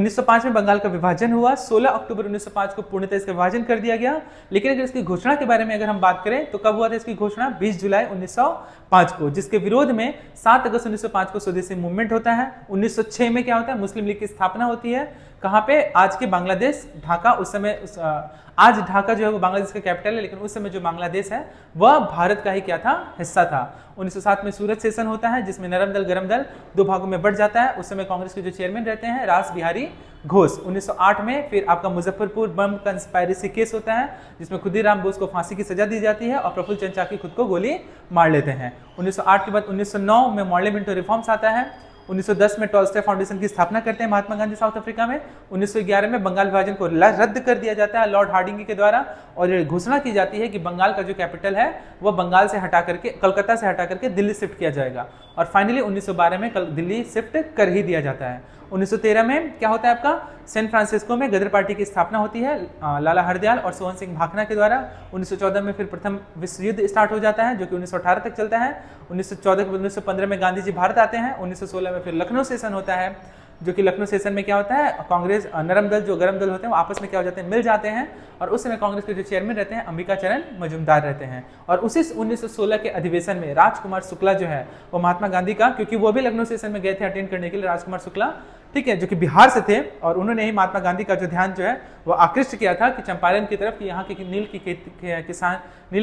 1905 में बंगाल का विभाजन हुआ, 16 अक्टूबर 1905 को पूर्णतः इसका विभाजन कर दिया गया। लेकिन अगर इसकी घोषणा के बारे में अगर हम बात करें तो कब हुआ था इसकी घोषणा? 20 जुलाई 1905 को, जिसके विरोध में 7 अगस्त 1905 को स्वदेशी मूवमेंट होता है। 1906 में क्या होता है? मुस्लिम लीग की स्थापना होती है। कहाँ पे? आज के बांग्लादेश, ढाका। उस समय आज ढाका जो है वो बांग्लादेश का कैपिटल है, लेकिन उस समय जो बांग्लादेश है वह भारत का ही क्या था? हिस्सा था। 1907 में सूरत सेशन होता है, जिसमें नरम दल गरम दल दो भागों में बढ़ जाता है। उस समय कांग्रेस के जो चेयरमैन रहते हैं रास बिहारी घोष। 1908 में फिर आपका मुजफ्फरपुर बम कंस्पायरेसी केस होता है, जिसमें खुदीराम बोस को फांसी की सजा दी जाती है और प्रफुल्ल चंद्र चाकी खुद को गोली मार लेते हैं। 1908 के बाद 1909 में मॉडल मिंटो रिफॉर्म्स आता है। 1910 में टॉल्स्टॉय फाउंडेशन की स्थापना करते हैं महात्मा गांधी साउथ अफ्रीका में। 1911 में बंगाल विभाजन को रद्द कर दिया जाता है लॉर्ड हार्डिंग के द्वारा, और ये घोषणा की जाती है कि बंगाल का जो कैपिटल है वह बंगाल से हटा करके, कलकत्ता से हटा करके दिल्ली शिफ्ट किया जाएगा। और फाइनली 1912 में दिल्ली शिफ्ट कर ही दिया जाता है। 1913 में क्या होता है आपका? सैन फ्रांसिस्को में गदर पार्टी की स्थापना होती है लाला हरदयाल और सोहन सिंह भाखना के द्वारा। 1914 में फिर प्रथम विश्व युद्ध स्टार्ट हो जाता है, जो कि 1918 तक चलता है। 1914 के बाद 1915 में गांधी जी भारत आते हैं। 1916 में फिर लखनऊ सेशन होता है, जो कि लखनऊ सेशन में क्या होता है? कांग्रेस नरम दल जो गरम दल होते हैं वो आपस में क्या हो जाते हैं? मिल जाते हैं। और उस समय कांग्रेस के जो चेयरमैन रहते हैं अंबिका चरण मजूमदार रहते हैं। और उसी 1916 के अधिवेशन में राजकुमार शुक्ला जो है वो महात्मा गांधी का, क्योंकि वो भी लखनऊ सेशन में गए थे अटेंड करने के लिए, राजकुमार शुक्ला, ठीक है, जो कि बिहार से थे, और उन्होंने ही महात्मा गांधी का जो ध्यान जो है वो आकृष्ट किया था कि चंपारण की तरफ, कि यहाँ के नील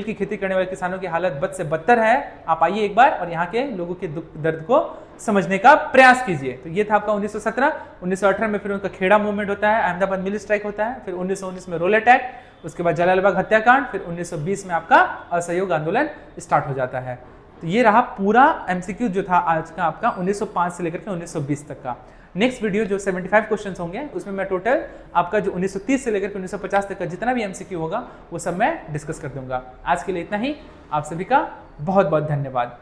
की खेती करने वाले किसानों की हालत बद से बदतर है, आप आइए एक बार और यहाँ के लोगों के दुख दर्द को समझने का प्रयास कीजिए। तो ये था आपका 1917। 1918 में फिर उनका खेड़ा मूवमेंट होता है, अहमदाबाद मिल स्ट्राइक होता है, फिर 1919 में रोल अटैक, उसके बाद जलालबाग हत्याकांड, फिर 1920 में आपका असहयोग आंदोलन स्टार्ट हो जाता है। तो ये रहा पूरा एमसीक्यू जो था आज का आपका 1905 से लेकर के 1920 तक का। नेक्स्ट वीडियो जो 75 क्वेश्चंस होंगे उसमें मैं टोटल आपका जो 1930 से लेकर के 1950 तक का जितना भी एमसीक्यू होगा वो सब मैं डिस्कस कर दूंगा। आज के लिए इतना ही। आप सभी का बहुत बहुत धन्यवाद।